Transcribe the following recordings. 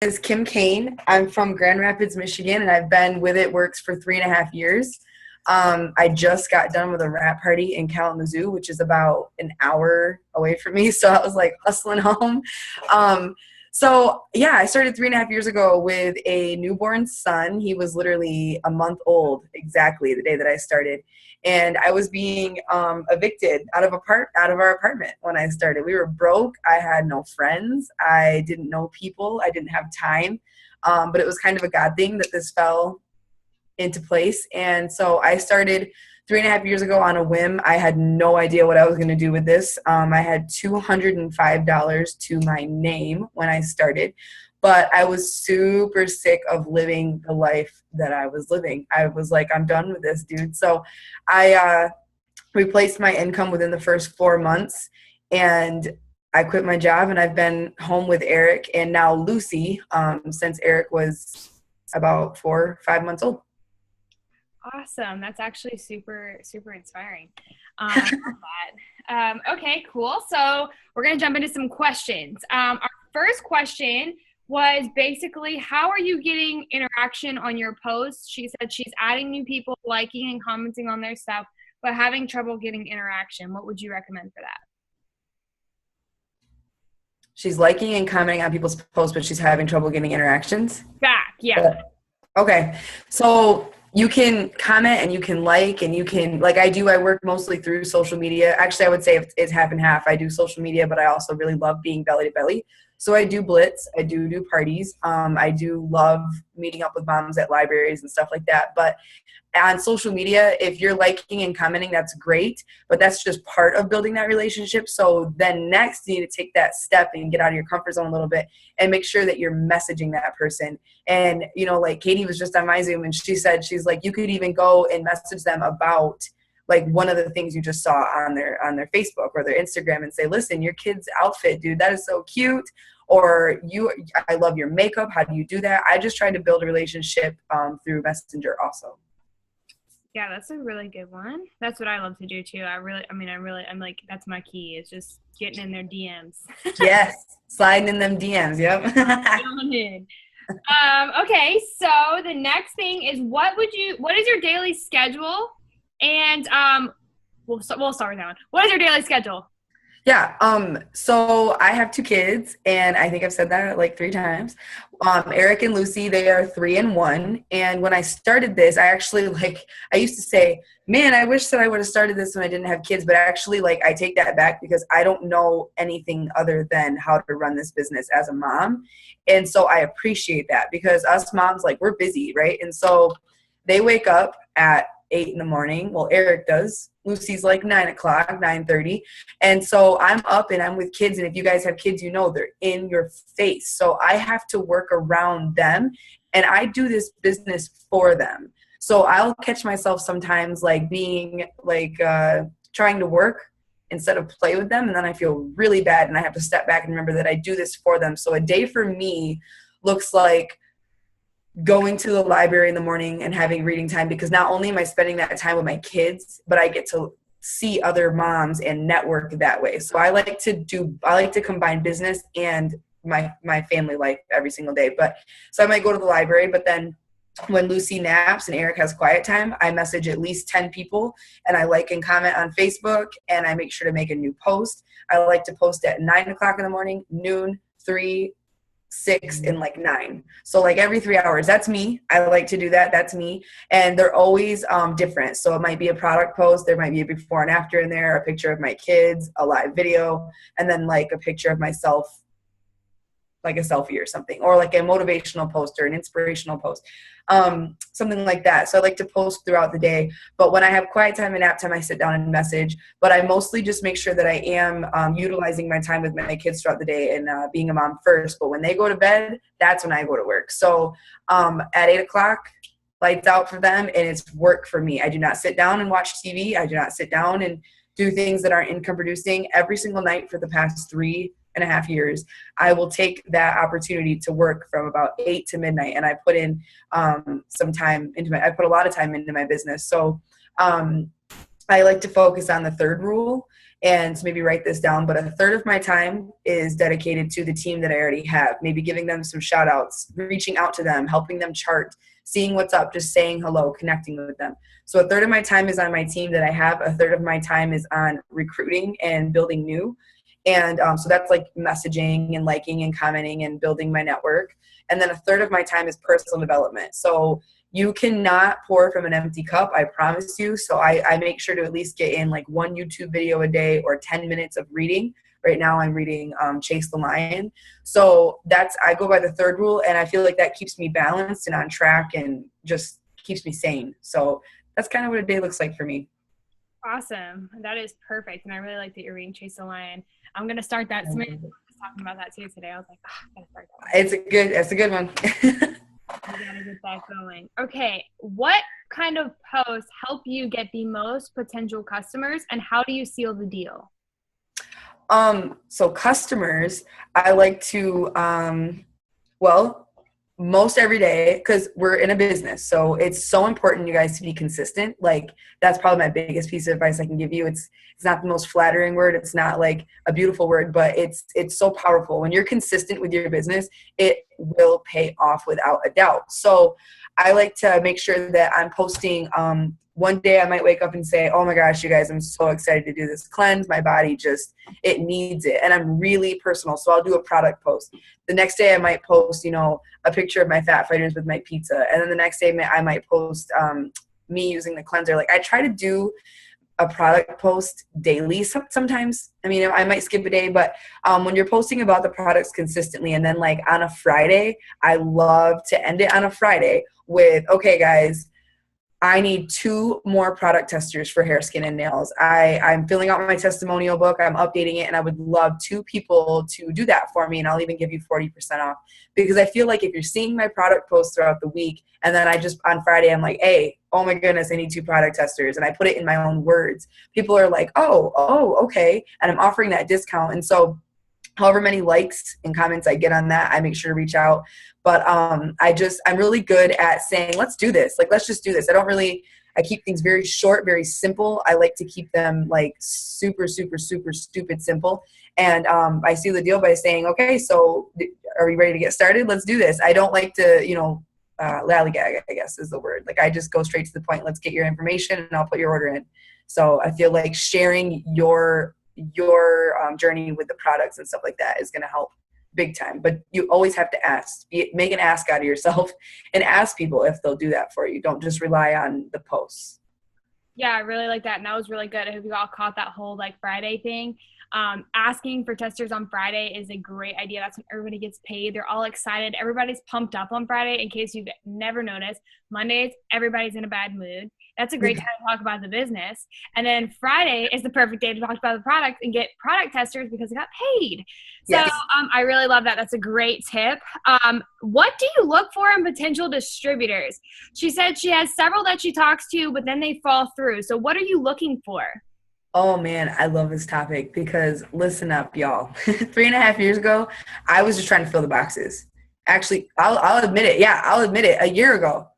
Is Kim Cain. I'm from Grand Rapids, Michigan, and I've been with It Works for 3.5 years. I just got done with a wrap party in Kalamazoo, which is about an hour away from me. So I was like hustling home. So I started 3.5 years ago with a newborn son. He was literally a month old exactly the day that I started. And I was being evicted out of our apartment when I started. We were broke. I had no friends. I didn't know people. I didn't have time. But it was kind of a God thing that this fell into place. And so I started 3.5 years ago on a whim. I had no idea what I was going to do with this. I had $205 to my name when I started, but I was super sick of living the life that I was living. I was like, I'm done with this, dude. So I replaced my income within the first 4 months, and I quit my job, and I've been home with Eric and now Lucy since Eric was about 4 or 5 months old. Awesome. That's actually super, super inspiring. I love that. Okay, cool. So we're going to jump into some questions. Our first question was basically, how are you getting interaction on your posts? She said she's adding new people, liking and commenting on their stuff, but having trouble getting interaction. What would you recommend for that? She's liking and commenting on people's posts, but she's having trouble getting interactions? Yeah. Okay. So you can comment and you can like, and you can, like I do, I work mostly through social media. Actually, I would say it's half and half. I do social media, but I also really love being belly to belly. So I do blitz. I do parties. I do love meeting up with moms at libraries and stuff like that. But on social media, if you're liking and commenting, that's great, but that's just part of building that relationship. So then next you need to take that step and get out of your comfort zone a little bit and make sure that you're messaging that person. And, like Katie was just on my Zoom, and she's like, you could even go and message them about like one of the things you just saw on their Facebook or their Instagram and say, listen, your kid's outfit, dude, that is so cute. Or I love your makeup. How do you do that? I just try to build a relationship through Messenger also. Yeah, that's a really good one. That's what I love to do too. I'm like, that's my key, is just getting in their DMs. Yes, sliding in them DMs. Yep. Okay, so the next thing is, what is your daily schedule? And we'll start with that one. What is your daily schedule? Yeah. So I have 2 kids, and I think I've said that like 3 times. Eric and Lucy, they are 3 and 1. And when I started this, I used to say, man, I wish that I would have started this when I didn't have kids. But actually, I take that back, because I don't know anything other than how to run this business as a mom. And so I appreciate that, because us moms, we're busy, right? And so they wake up at 8 in the morning. Well, Eric does. Lucy's 9 o'clock, 9:30. And so I'm up and I'm with kids. And if you guys have kids, they're in your face. So I have to work around them, and I do this business for them. So I'll catch myself sometimes being trying to work instead of play with them. And then I feel really bad, and I have to step back and remember that I do this for them. So a day for me looks like going to the library in the morning and having reading time, because not only am I spending that time with my kids, but I get to see other moms and network that way. So I like to combine business and my family life every single day. So I might go to the library, but then when Lucy naps and Eric has quiet time, I message at least 10 people, and I like and comment on Facebook, and I make sure to make a new post. I like to post at 9 o'clock in the morning, noon, 3, 6, and 9. So every 3 hours. That's me. I like to do that. That's me. And they're always different. So it might be a product post. There might be a before and after in there, a picture of my kids, a live video, and then a picture of myself, like a selfie or something, or a motivational post or an inspirational post, something like that. So I like to post throughout the day, but when I have quiet time and nap time, I sit down and message. But I mostly just make sure that I am utilizing my time with my kids throughout the day and being a mom first. But when they go to bed, that's when I go to work. So at 8 o'clock, lights out for them, and it's work for me. I do not sit down and watch TV. I do not sit down and do things that aren't income producing. Every single night for the past 3.5 years, I will take that opportunity to work from about 8 to midnight, and I put in some time I put a lot of time into my business. So I like to focus on the third rule and maybe write this down, but a third of my time is dedicated to the team that I already have, maybe giving them some shout outs, reaching out to them, helping them chart, seeing what's up, just saying hello, connecting with them. So a third of my time is on my team that I have. A third of my time is on recruiting and building new. And so that's like messaging and liking and commenting and building my network. And then a third of my time is personal development. So you cannot pour from an empty cup, I promise you. So I make sure to at least get in like one YouTube video a day or 10 minutes of reading. Right now I'm reading Chase the Lion. So I go by the third rule, and I feel like that keeps me balanced and on track and just keeps me sane. So that's kind of what a day looks like for me. Awesome. That is perfect. And I really like that you're reading Chase the Lion. I'm going to start that. Somebody was talking about that too today. I was like, I got to start that. It's a good one. I gotta get that going. Okay, what kind of posts help you get the most potential customers, and how do you seal the deal? So customers, I like to, most every day, because we're in a business. So it's so important, you guys, to be consistent. Like, that's probably my biggest piece of advice I can give you. It's not the most flattering word. It's not like a beautiful word, but it's so powerful. When you're consistent with your business, it will pay off without a doubt. So I like to make sure that I'm posting, one day I might wake up and say, oh my gosh, you guys, I'm so excited to do this cleanse. My body it needs it. And I'm really personal. So I'll do a product post. The next day I might post, a picture of my fat fighters with my pizza. And then the next day I might post me using the cleanser. Like, I try to do a product post daily sometimes. I mean, I might skip a day, but when you're posting about the products consistently, and then like on a Friday, I love to end it on a Friday with, okay guys, I need 2 more product testers for hair, skin, and nails. I'm filling out my testimonial book. I'm updating it, and I would love 2 people to do that for me, and I'll even give you 40% off. Because I feel like if you're seeing my product posts throughout the week, and then on Friday, I'm like, hey, oh my goodness, I need 2 product testers, and I put it in my own words, people are like, oh, okay, and I'm offering that discount. And so however many likes and comments I get on that, I make sure to reach out. But I'm really good at saying, let's do this. Like, let's just do this. I keep things very short, very simple. I like to keep them like super, super, super stupid simple. And I seal the deal by saying, okay, so are we ready to get started? Let's do this. I don't like to, lallygag, I guess is the word. Like, I just go straight to the point. Let's get your information and I'll put your order in. So I feel like sharing your journey with the products and stuff like that is going to help big time. But you always have to ask. Make an ask out of yourself and ask people if they'll do that for you. Don't just rely on the posts. Yeah, I really like that. And that was really good. I hope you all caught that whole like Friday thing. Asking for testers on Friday is a great idea. That's when everybody gets paid. They're all excited. Everybody's pumped up on Friday. In case you've never noticed, Mondays, everybody's in a bad mood. That's a great time to talk about the business. And then Friday is the perfect day to talk about the product and get product testers because they got paid. So Yes. I really love that. That's a great tip. What do you look for in potential distributors? She said she has several that she talks to, but then they fall through. So what are you looking for? Oh man, I love this topic because listen up, y'all. 3.5 years ago, I was just trying to fill the boxes. Actually, I'll admit it. Yeah, I'll admit it. A year ago,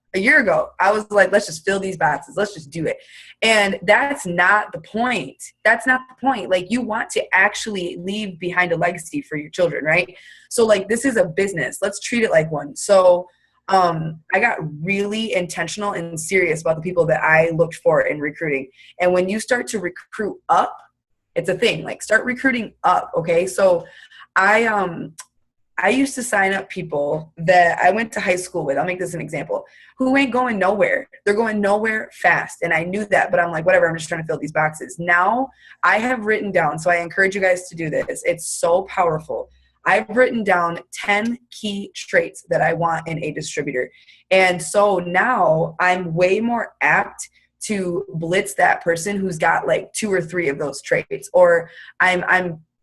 I was like, let's just fill these boxes. Let's just do it. And that's not the point. That's not the point. Like, you want to actually leave behind a legacy for your children, right? So like, this is a business. Let's treat it like one. So I got really intentional and serious about the people that I looked for in recruiting. And when you start to recruit up, it's a thing. Like, start recruiting up. Okay. So I used to sign up people that I went to high school with. I'll make this an example, who ain't going nowhere. They're going nowhere fast. And I knew that, but I'm like, whatever, I'm just trying to fill these boxes. Now I have written down, so I encourage you guys to do this. It's so powerful. I've written down 10 key traits that I want in a distributor. And so now I'm way more apt to blitz that person who's got like 2 or 3 of those traits, or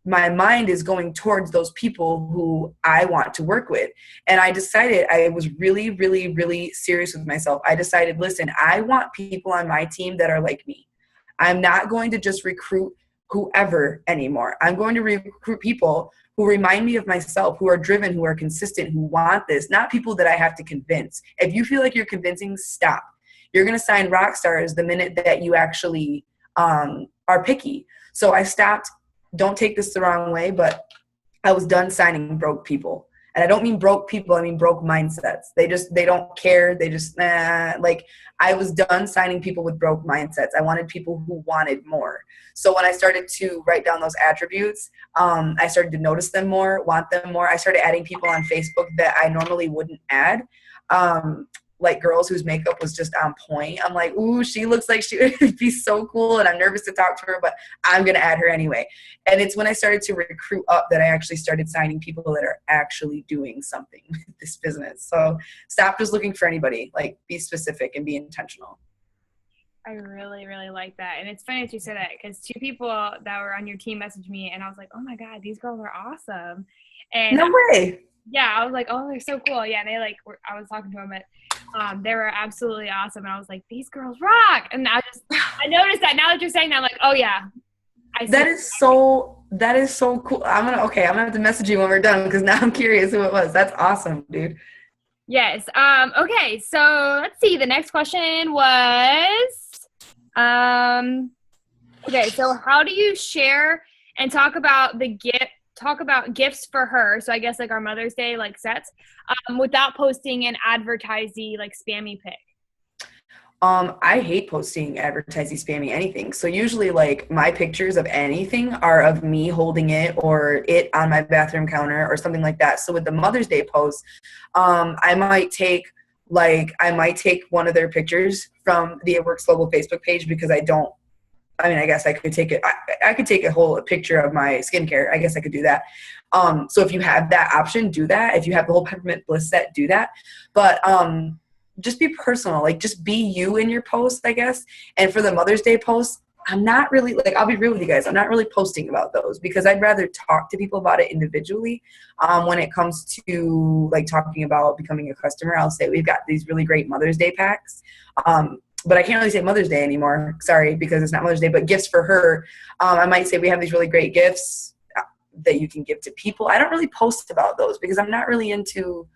my mind is going towards those people who I want to work with. And I decided, I was really, really, really serious with myself. I decided, listen, I want people on my team that are like me. I'm not going to just recruit whoever anymore. I'm going to recruit people who remind me of myself, who are driven, who are consistent, who want this, not people that I have to convince. If you feel like you're convincing, stop. You're going to sign rock stars the minute that you actually are picky. So I stopped. Don't take this the wrong way, but I was done signing broke people. And I don't mean broke people, I mean broke mindsets. They don't care. They just, like, I was done signing people with broke mindsets. I wanted people who wanted more. So when I started to write down those attributes, I started to notice them more, want them more. I started adding people on Facebook that I normally wouldn't add. Like girls whose makeup was just on point. I'm like, ooh, she looks like she would be so cool, and I'm nervous to talk to her, but I'm going to add her anyway. And it's when I started to recruit up that I actually started signing people that are actually doing something with this business. So stop just looking for anybody, like be specific and be intentional. I really, really like that. And it's funny that you said that, because 2 people that were on your team messaged me, and I was like, oh my God, these girls are awesome. And no way. Yeah, I was like, oh, they're so cool. Yeah, and they like I was talking to them, but they were absolutely awesome. And I was like, these girls rock. And I noticed that now that you're saying that, I'm like, oh yeah. That is so cool. I'm gonna have to message you when we're done, because now I'm curious who it was. That's awesome, dude. Yes. Okay, so let's see. The next question was okay, so how do you share and talk about gifts for her, so I guess like our Mother's Day like sets, without posting an advertising like spammy pic? I hate posting advertising spammy anything. So usually like my pictures of anything are of me holding it or it on my bathroom counter or something like that. So with the Mother's Day post, I might take one of their pictures from the It Works Global Facebook page, because I guess I could take it. I could take a whole picture of my skincare. I guess I could do that. So if you have that option, do that. If you have the whole Peppermint Bliss set, do that. But just be personal. Like, just be you in your post, I guess. And for the Mother's Day post, I'm not really, like, I'll be real with you guys, I'm not really posting about those, because I'd rather talk to people about it individually. When it comes to like talking about becoming a customer, I'll say we've got these really great Mother's Day packs. But I can't really say Mother's Day anymore. Sorry, because it's not Mother's Day, but gifts for her. I might say we have these really great gifts that you can give to people. I don't really post about those because I'm not really into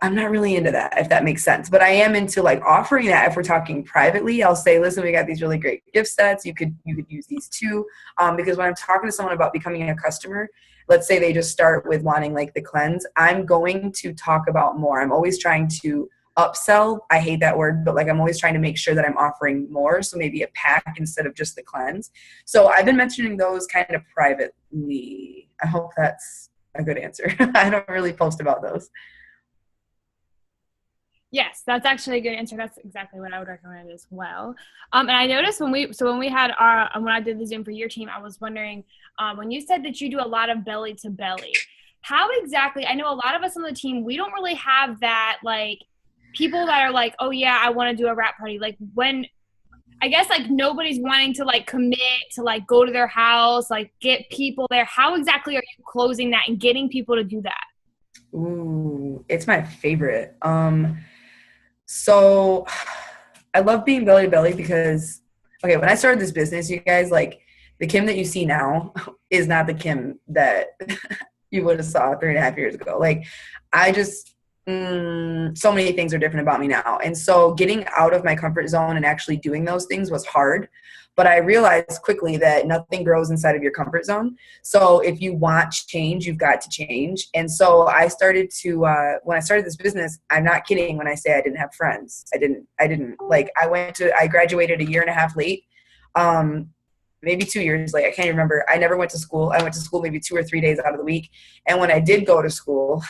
that, if that makes sense. But I am into like offering that. If we're talking privately, I'll say, listen, we got these really great gift sets. You could use these too. Because when I'm talking to someone about becoming a customer, let's say they just start with wanting like the cleanse, I'm going to talk about more. I'm always trying to upsell. I hate that word, but like I'm always trying to make sure that I'm offering more. So maybe a pack instead of just the cleanse. So I've been mentioning those kind of privately. I hope that's a good answer. I don't really post about those. Yes, that's actually a good answer. That's exactly what I would recommend as well. And I noticed when I did the Zoom for your team, I was wondering, when you said that you do a lot of belly to belly, how exactly, I know a lot of us on the team, we don't really have that, like, people that are like, oh yeah, I want to do a wrap party. Like, when, I guess like nobody's wanting to like commit to like go to their house, like get people there. How exactly are you closing that and getting people to do that? Ooh, it's my favorite. So I love being belly to belly because, okay, when I started this business, you guys, like, the Kim that you see now is not the Kim that you would have saw 3.5 years ago. Like, I just, so many things are different about me now. And so getting out of my comfort zone and actually doing those things was hard. But I realized quickly that nothing grows inside of your comfort zone. So if you want change, you've got to change. And so I started to, when I started this business, I'm not kidding when I say I didn't have friends. I didn't, like, I graduated 1.5 years late. Maybe 2 years late. I can't even remember. I never went to school. I went to school maybe 2 or 3 days out of the week. And when I did go to school,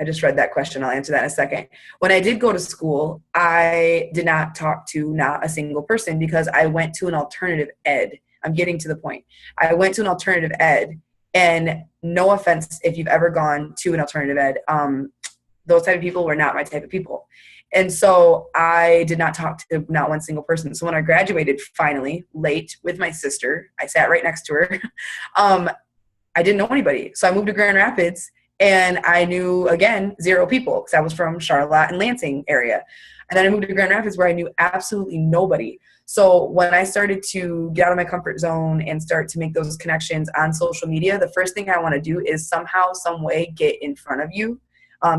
I just read that question. I'll answer that in a second. When I did go to school, I did not talk to not a single person because I went to an alternative ed. I'm getting to the point. I went to an alternative ed, and no offense if you've ever gone to an alternative ed, those type of people were not my type of people. And so I did not talk to not one single person. So when I graduated finally late with my sister, I sat right next to her. I didn't know anybody. So I moved to Grand Rapids. And I knew, again, 0 people because I was from Charlotte and Lansing area. And then I moved to Grand Rapids where I knew absolutely nobody. So when I started to get out of my comfort zone and start to make those connections on social media, the first thing I want to do is somehow, some way get in front of you.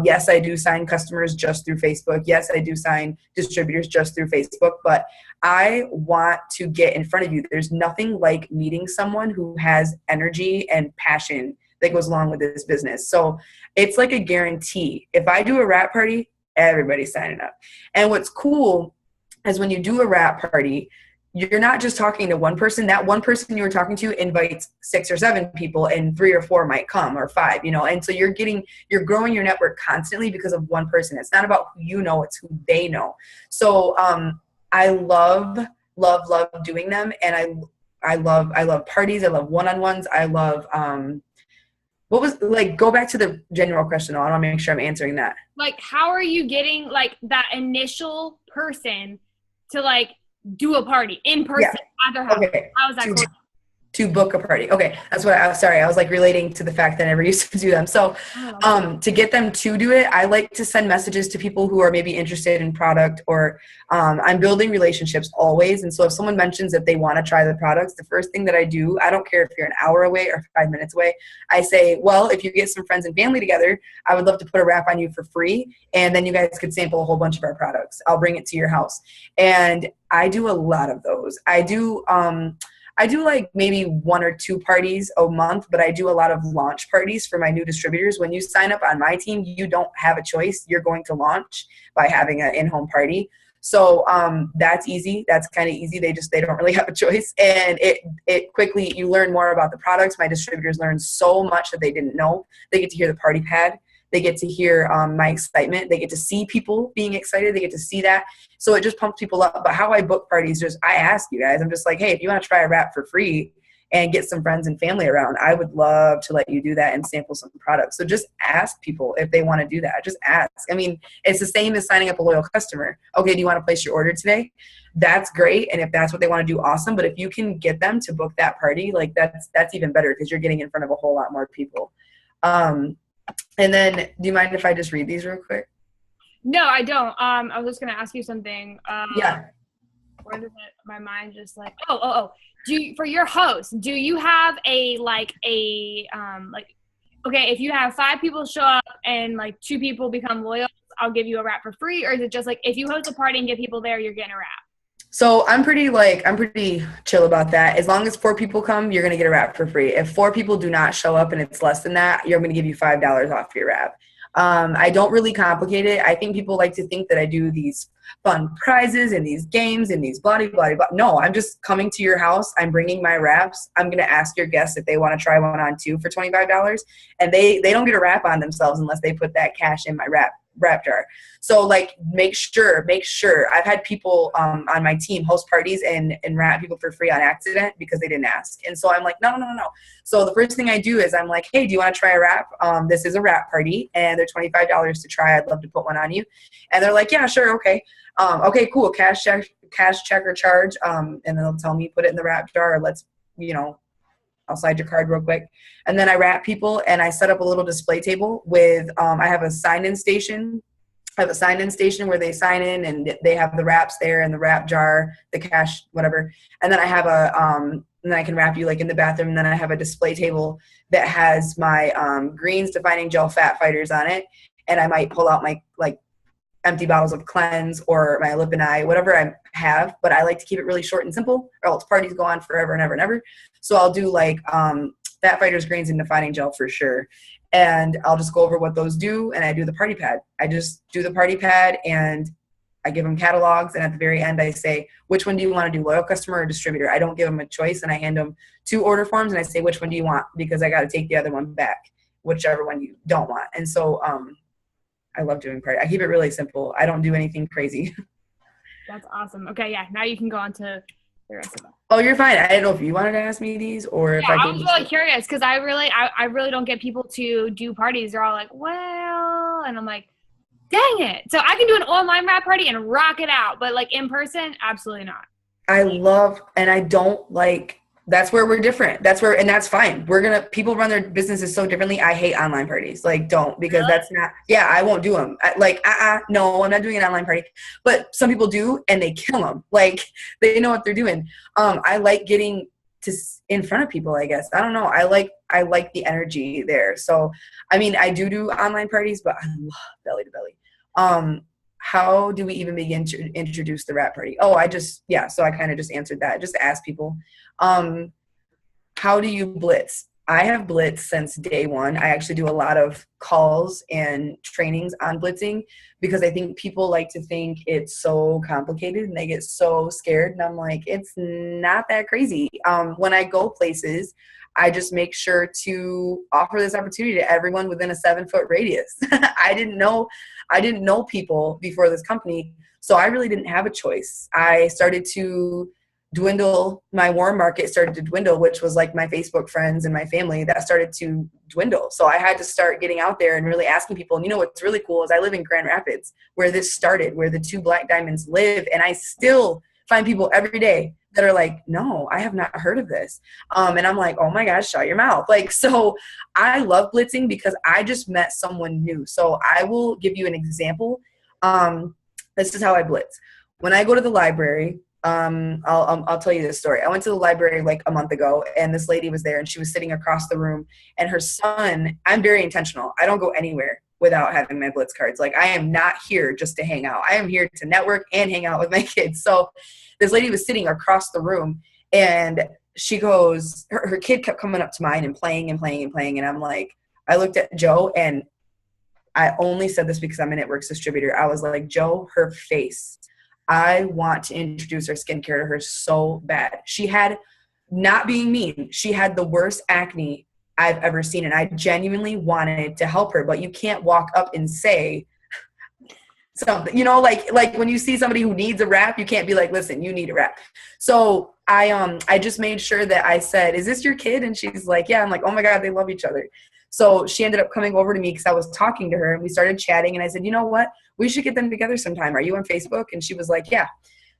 Yes, I do sign customers just through Facebook. Yes, I do sign distributors just through Facebook, but I want to get in front of you. There's nothing like meeting someone who has energy and passion that goes along with this business. So it's like a guarantee. If I do a wrap party, everybody's signing up. And what's cool is when you do a wrap party, you're not just talking to one person. That one person you were talking to invites 6 or 7 people, and 3 or 4 might come, or 5, and so you're growing your network constantly because of one person. It's not about who you know, it's who they know. So I love doing them, and I love parties. I love one-on-ones. I love what was, like, go back to the general question. I want to make sure I'm answering that. Like, how are you getting, like, that initial person to, like, do a party in person at their house? Okay. How is that going? To book a party. Okay. That's what I was like relating to the fact that I never used to do them. So to get them to do it, I like to send messages to people who are maybe interested in product, or I'm building relationships always. And so if someone mentions that they want to try the products, the first thing that I do, I don't care if you're an hour away or 5 minutes away, I say, well, if you get some friends and family together, I would love to put a wrap on you for free. And then you guys could sample a whole bunch of our products. I'll bring it to your house. And I do a lot of those. I do like maybe 1 or 2 parties a month, but I do a lot of launch parties for my new distributors. When you sign up on my team, you don't have a choice. You're going to launch by having an in-home party. So that's easy. That's kind of easy. They don't really have a choice. And it quickly, you learn more about the products. My distributors learn so much that they didn't know. They get to hear the party pad. They get to hear my excitement. They get to see people being excited. They get to see that. So it just pumps people up. But how I book parties, I ask you guys, I'm just like, hey, if you want to try a wrap for free and get some friends and family around, I would love to let you do that and sample some products. So just ask people if they want to do that. Just ask. I mean, it's the same as signing up a loyal customer. Okay, do you want to place your order today? That's great. And if that's what they want to do, awesome. But if you can get them to book that party, like that's even better, because you're getting in front of a whole lot more people. And then, do you mind if I just read these real quick? No, I don't. I was just gonna ask you something. Yeah. Where did it, my mind just like? Oh. For your host, do you have okay, if you have 5 people show up and like 2 people become loyal, I'll give you a wrap for free, or is it just like if you host a party and get people there, you're getting a wrap? So I'm pretty chill about that. As long as 4 people come, you're going to get a wrap for free. If 4 people do not show up and it's less than that, you're going to give you $5 off your wrap. I don't really complicate it. I think people like to think that I do these fun prizes and these games and these blah, blah, blah. No, I'm just coming to your house. I'm bringing my wraps. I'm going to ask your guests if they want to try one on too for $25. And they don't get a wrap on themselves unless they put that cash in my wrap jar. So like, make sure. I've had people on my team host parties and wrap people for free on accident because they didn't ask. And so I'm like, no. So the first thing I do is I'm like, hey, do you want to try a wrap? This is a wrap party and they're $25 to try. I'd love to put one on you. And they're like, yeah, sure. Okay. Okay, cool. Cash check or charge. And then they'll tell me, put it in the wrap jar, or I'll slide your card real quick. And then I wrap people and I set up a little display table with, I have a sign-in station. I have a sign-in station where they sign in and they have the wraps there and the wrap jar, the cash, whatever. And then I have and then I can wrap you like in the bathroom. And then I have a display table that has my greens defining gel fat fighters on it. And I might pull out my empty bottles of Cleanse or my Lip and Eye, whatever I have, but I like to keep it really short and simple, or else parties go on forever and ever and ever. So I'll do Fat Fighters, Greens, and Defining Gel for sure. And I'll just go over what those do, and I do the party pad. I just do the party pad, and I give them catalogs, and at the very end I say, which one do you want to do, loyal customer or distributor? I don't give them a choice, and I hand them 2 order forms, and I say, which one do you want? Because I got to take the other one back, whichever one you don't want. And so I love doing party. I keep it really simple. I don't do anything crazy. That's awesome. Okay, yeah. Now you can go on to the rest of them. Oh, you're fine. I don't know if you wanted to ask me these or if I was really curious because I really don't get people to do parties. They're all like, well, and I'm like, dang it. So I can do an online wrap party and rock it out, but like in person, absolutely not. I love, and I don't like, that's where we're different. And that's fine. People run their businesses so differently. I hate online parties. Don't, because really? That's not, I won't do them. No, I'm not doing an online party. But some people do, and they kill them. They know what they're doing. I like getting in front of people, I guess. I don't know. I like the energy there. So, I mean, I do online parties, but I love belly to belly. How do we even begin to introduce the wrap party? Oh, so I kind of just answered that. Just ask people. How do you blitz? I have blitzed since day one. I actually do a lot of calls and trainings on blitzing because I think people like to think it's so complicated and they get so scared. And I'm like, it's not that crazy. When I go places, I just make sure to offer this opportunity to everyone within a 7-foot radius. I didn't know people before this company, so I really didn't have a choice. I started to dwindle. My warm market started to dwindle, which was like my Facebook friends and my family that started to dwindle. So I had to start getting out there and really asking people. And what's really cool is I live in Grand Rapids, where this started, where the 2 Black Diamonds live. And I still find people every day that are like, no, I have not heard of this. And I'm like, oh my gosh, shut your mouth. Like, so I love blitzing because I just met someone new. So I will give you an example. This is how I blitz. When I go to the library, I'll tell you this story. I went to the library like a month ago, and this lady was there, and she was sitting across the room, and her son, I'm very intentional. I don't go anywhere without having my blitz cards. Like, I am not here just to hang out. I am here to network and hang out with my kids. So this lady was sitting across the room, and she goes, her kid kept coming up to mine and playing and playing and playing. And I'm like, I looked at Joe, and I only said this because I'm a Networks distributor. I was like, Joe, her face, I want to introduce her skincare to her so bad. She had, not being mean, she had the worst acne I've ever seen. And I genuinely wanted to help her, but you can't walk up and say something, like when you see somebody who needs a wrap, you can't be like, listen, you need a wrap. So I just made sure that I said, is this your kid? And she's like, yeah. I'm like, oh my God, they love each other. So she ended up coming over to me because I was talking to her, and we started chatting, and I said, you know what? We should get them together sometime. Are you on Facebook? And she was like, yeah.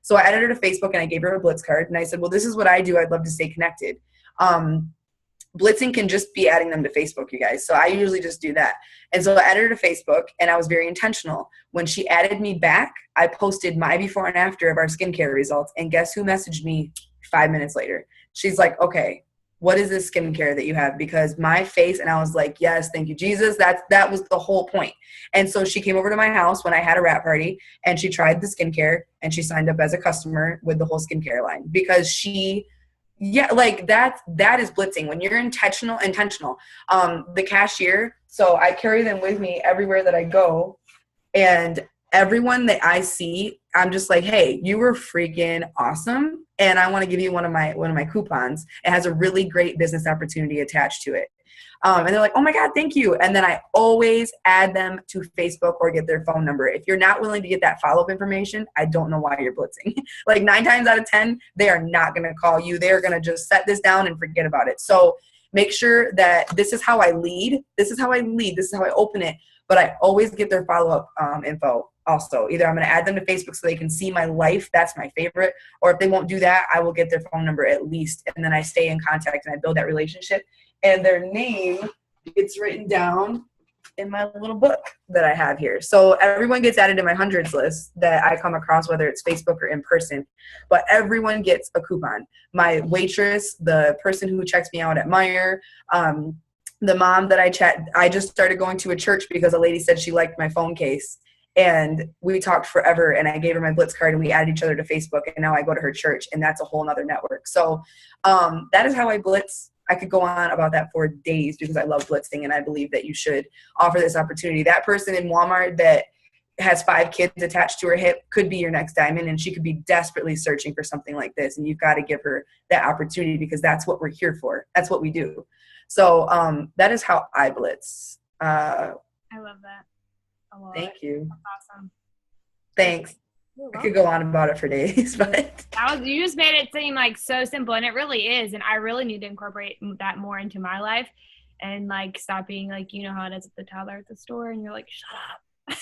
So I added her to Facebook, and I gave her a Blitz card, and I said, well, this is what I do. I'd love to stay connected. Blitzing can just be adding them to Facebook, you guys. So I usually just do that. And so I added her to Facebook, and I was very intentional. When she added me back, I posted my before and after of our skincare results, and guess who messaged me 5 minutes later? She's like, okay, what is this skincare that you have? Because my face, and I was like, yes, thank you, Jesus. That was the whole point. And so she came over to my house when I had a wrap party, and she tried the skincare, and she signed up as a customer with the whole skincare line because that is blitzing. When you're intentional. The cashier, so I carry them with me everywhere that I go, and everyone that I see, I'm just like, hey, you were freaking awesome, and I want to give you one of my coupons. It has a really great business opportunity attached to it. And they're like, oh my God, thank you. And then I always add them to Facebook or get their phone number. If you're not willing to get that follow-up information, I don't know why you're blitzing. Like 9 times out of 10, they are not going to call you. They're going to just set this down and forget about it. So make sure that this is how I lead. This is how I open it. But I always get their follow-up info also. Either I'm going to add them to Facebook so they can see my life. That's my favorite. Or if they won't do that, I will get their phone number at least. And then I stay in contact and I build that relationship. And their name gets written down in my little book that I have here. So everyone gets added to my hundreds list that I come across, whether it's Facebook or in person. But everyone gets a coupon. My waitress, the person who checks me out at Meijer, the mom that I just started going to a church because a lady said she liked my phone case. And we talked forever, and I gave her my Blitz card, and we added each other to Facebook, and now I go to her church, and that's a whole nother network. So that is how I blitz. I could go on about that for days because I love blitzing, and I believe that you should offer this opportunity. That person in Walmart that has 5 kids attached to her hip could be your next diamond, and she could be desperately searching for something like this, and you've got to give her that opportunity because that's what we're here for. That's what we do. So that is how I blitz. I love that. Thank you. That's awesome. Thanks. I could go on about it for days, but you just made it seem like so simple, and it really is. And I really need to incorporate that more into my life, and like stop being like, you know how it is at the toddler at the store, and you're like, shut up.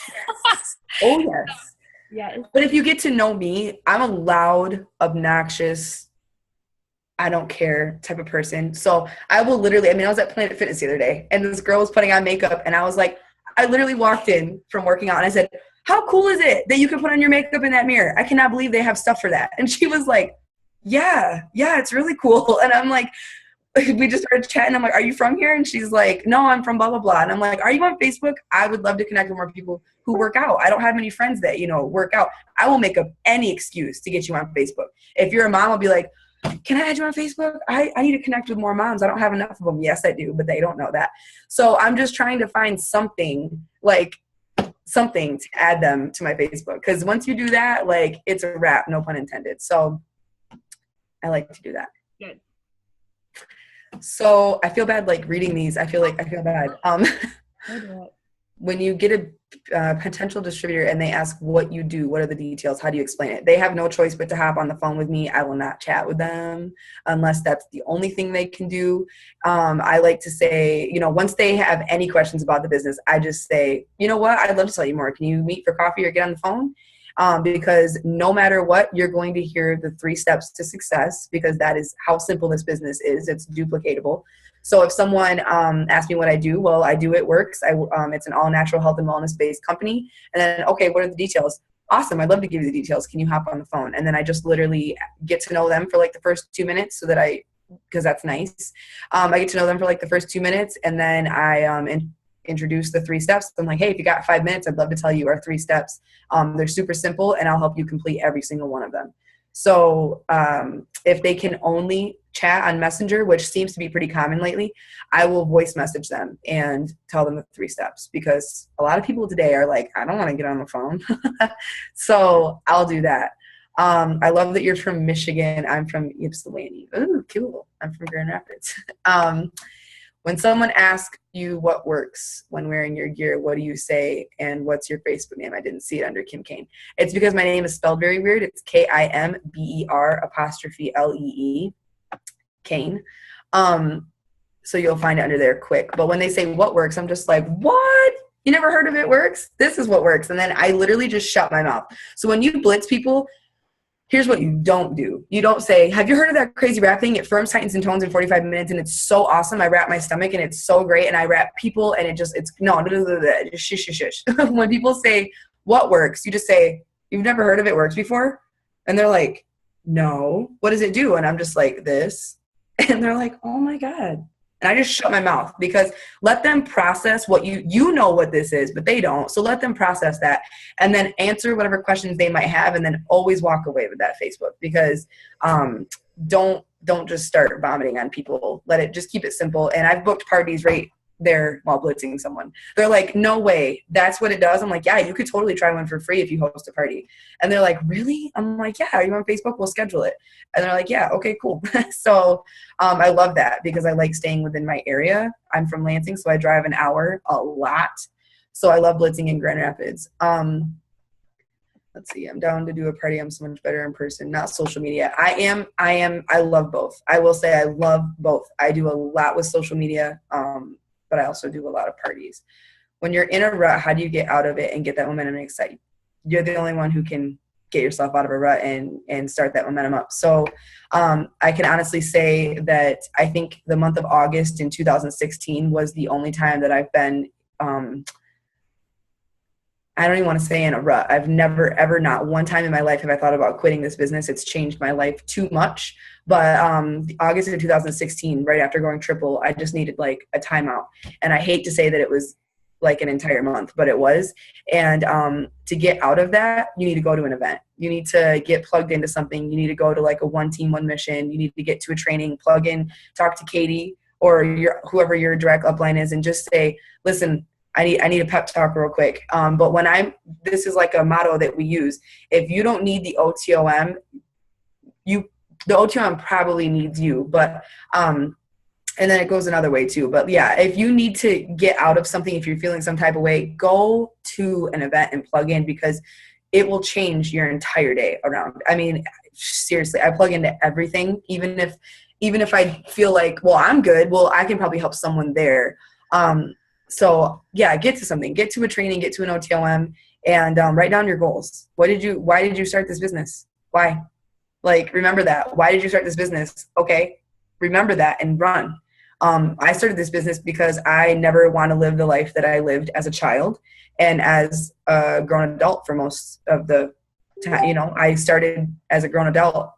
Oh yes, yeah. But if you get to know me, I'm a loud, obnoxious, I don't care type of person. So I will literally. I mean, I was at Planet Fitness the other day, and this girl was putting on makeup, and I was like, I literally walked in from working out, and I said, how cool is it that you can put on your makeup in that mirror? I cannot believe they have stuff for that. And she was like, yeah, yeah, it's really cool. And I'm like, we just started chatting. I'm like, are you from here? And she's like, no, I'm from blah, blah, blah. And I'm like, are you on Facebook? I would love to connect with more people who work out. I don't have many friends that, work out. I will make up any excuse to get you on Facebook. If you're a mom, I'll be like, can I add you on Facebook? I need to connect with more moms. I don't have enough of them. Yes, I do, but they don't know that. So I'm just trying to find something to add them to my Facebook. Because once you do that, like, it's a wrap, no pun intended. So I like to do that. Good. So I feel bad, like, reading these. I feel bad. When you get a potential distributor and they ask what you do, what are the details? How do you explain it? They have no choice but to hop on the phone with me. I will not chat with them unless that's the only thing they can do. I like to say, once they have any questions about the business, I just say, you know what? I'd love to tell you more. Can you meet for coffee or get on the phone? Because no matter what, you're going to hear the 3 steps to success, because that is how simple this business is. It's duplicatable. So if someone asks me what I do, well, I do It Works. It's an all-natural health and wellness-based company. And then, okay, what are the details? Awesome, I'd love to give you the details. Can you hop on the phone? And then I just literally get to know them for like the first 2 minutes because that's nice. I get to know them for like the first 2 minutes, and then I introduce the 3 steps. I'm like, hey, if you got 5 minutes, I'd love to tell you our 3 steps. They're super simple, and I'll help you complete every single one of them. So if they can only chat on Messenger, which seems to be pretty common lately, I will voice message them and tell them the 3 steps, because a lot of people today are like, I don't want to get on the phone. So I'll do that. I love that you're from Michigan. I'm from Ypsilanti. Ooh, cool. I'm from Grand Rapids. When someone asks you what works when wearing your gear, what do you say, and what's your Facebook name? I didn't see it under Kim Cain. It's because my name is spelled very weird. It's KIMBER''LEE, Cain. So you'll find it under there quick. But when they say what works, I'm just like, what? You never heard of It Works? This is what works. And then I literally just shut my mouth. So when you blitz people, here's what you don't do. You don't say, have you heard of that crazy rap thing? It firms, tightens, and tones in 45 minutes, and it's so awesome. I wrap my stomach, and it's so great, and I wrap people, and just shush, shush, shush. When people say, what works? You just say, you've never heard of It Works before? And they're like, no. What does it do? And I'm just like, this. And they're like, oh, my God. And I just shut my mouth, because let them process what you know what this is, but they don't. So let them process that, and then answer whatever questions they might have, and then always walk away with that Facebook, because don't just start vomiting on people. Just keep it simple. And I've booked parties right there while blitzing someone. They're like, no way, that's what it does? I'm like, yeah, you could totally try one for free if you host a party. And they're like, really? I'm like, yeah, are you on Facebook? We'll schedule it. And they're like, yeah, okay, cool. So I love that, because I like staying within my area. I'm from Lansing, so I drive an hour a lot. So I love blitzing in Grand Rapids. Let's see, I'm down to do a party. I'm so much better in person, not social media. I love both. I will say I love both. I do a lot with social media, but I also do a lot of parties. When you're in a rut, how do you get out of it and get that momentum and excite? You're the only one who can get yourself out of a rut and start that momentum up. So I can honestly say that I think the month of August in 2016 was the only time that I've been, I don't even want to say in a rut. I've never, ever, not one time in my life have I thought about quitting this business. It's changed my life too much. But August of 2016, right after going triple, I just needed like a timeout. And I hate to say that it was like an entire month, but it was. And to get out of that, you need to go to an event. You need to get plugged into something. You need to go to like a one team, one mission. You need to get to a training, plug in, talk to Katie or whoever your direct upline is, and just say, listen, I need a pep talk real quick. But this is like a motto that we use. If you don't need the OTOM, the OTOM probably needs you. But and then it goes another way too. But yeah, if you need to get out of something, if you're feeling some type of way, go to an event and plug in, because it will change your entire day around. I mean, seriously, I plug into everything, even if I feel like, well, I'm good. Well, I can probably help someone there. So yeah, get to something, get to a training, get to an OTOM, and write down your goals. Why did you start this business? Why? Like, remember that. Why did you start this business? Okay. Remember that and run. I started this business because I never want to live the life that I lived as a child and as a grown adult for most of the time. I started as a grown adult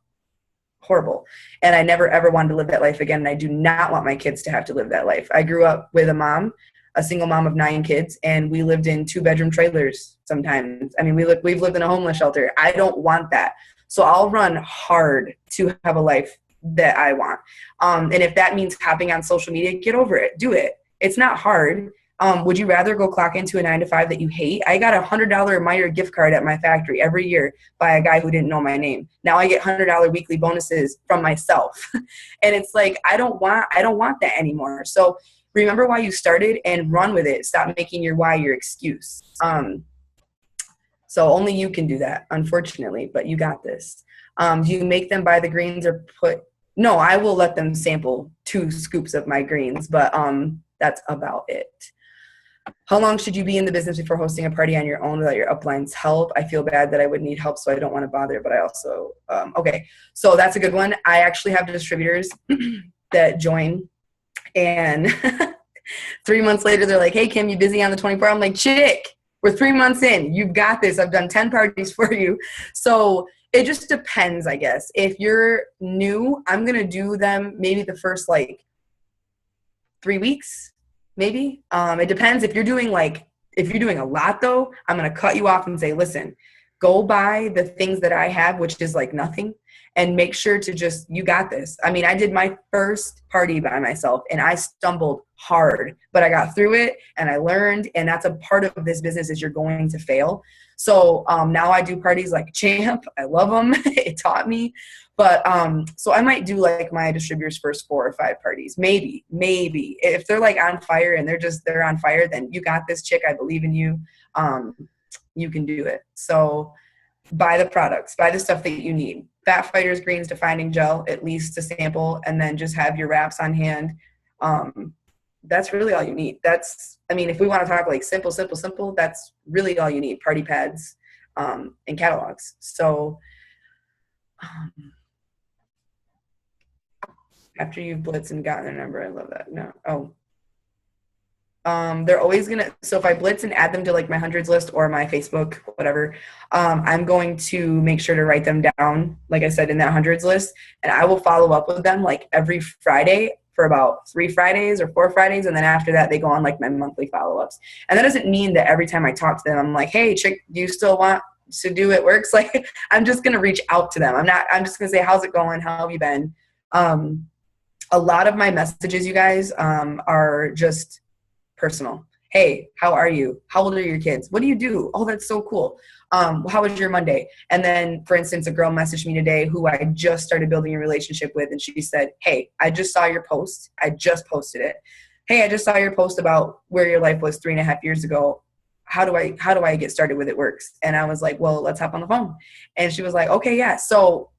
horrible. And I never, ever wanted to live that life again. And I do not want my kids to have to live that life. I grew up with a single mom of 9 kids, and we lived in 2-bedroom trailers sometimes. I mean, we've lived in a homeless shelter. I don't want that. So I'll run hard to have a life that I want. And if that means hopping on social media, get over it. Do it. It's not hard. Would you rather go clock into a 9-to-5 that you hate? I got a $100 Meijer gift card at my factory every year by a guy who didn't know my name. Now I get $100 weekly bonuses from myself. And it's like, I don't want that anymore. So remember why you started and run with it. Stop making your why your excuse. So only you can do that, unfortunately, but you got this. Do you make them buy the greens or no, I will let them sample 2 scoops of my greens, but that's about it. How long should you be in the business before hosting a party on your own without your upline's help? I feel bad that I would need help, so I don't want to bother, but I also, okay. So that's a good one. I actually have distributors that join, and 3 months later, they're like, hey, Kim, you busy on the 24th? I'm like, chick, we're 3 months in. You've got this. I've done 10 parties for you. So it just depends, I guess. If you're new, I'm going to do them maybe the first, 3 weeks. Maybe. It depends. If you're doing a lot though, I'm going to cut you off and say, listen, go buy the things that I have, which is like nothing, and make sure to you got this. I mean, I did my first party by myself and I stumbled hard, but I got through it and I learned, and that's a part of this business is you're going to fail. So now I do parties like champ. I love them. It taught me. But so I might do like my distributor's first 4 or 5 parties. Maybe if they're like on fire and they're on fire, then you got this, chick. I believe in you. You can do it. So buy the products, buy the stuff that you need. Fat Fighters Greens Defining Gel, at least to sample, and then just have your wraps on hand. That's really all you need. If we want to talk like simple, that's really all you need. Party pads and catalogs. So after you've blitzed and gotten their number, I love that. No. Oh. They're always so if I blitz and add them to like my hundreds list or my Facebook, whatever, I'm going to make sure to write them down, like I said, in that hundreds list, and I will follow up with them like every Friday for about 3 Fridays or 4 Fridays. And then after that, they go on like my monthly follow-ups. And that doesn't mean that every time I talk to them, I'm like, hey, chick, do you still want to do it works? Like, I'm just going to reach out to them. I'm just going to say, how's it going? How have you been? A lot of my messages, you guys, are just personal. Hey, how are you? How old are your kids? What do you do? Oh, that's so cool. How was your Monday? And then, for instance, a girl messaged me today who I just started building a relationship with, and she said, hey, I just saw your post. I just posted it. Hey, I just saw your post about where your life was 3.5 years ago. How do I get started with It Works? And I was like, well, let's hop on the phone. And she was like, okay, yeah. So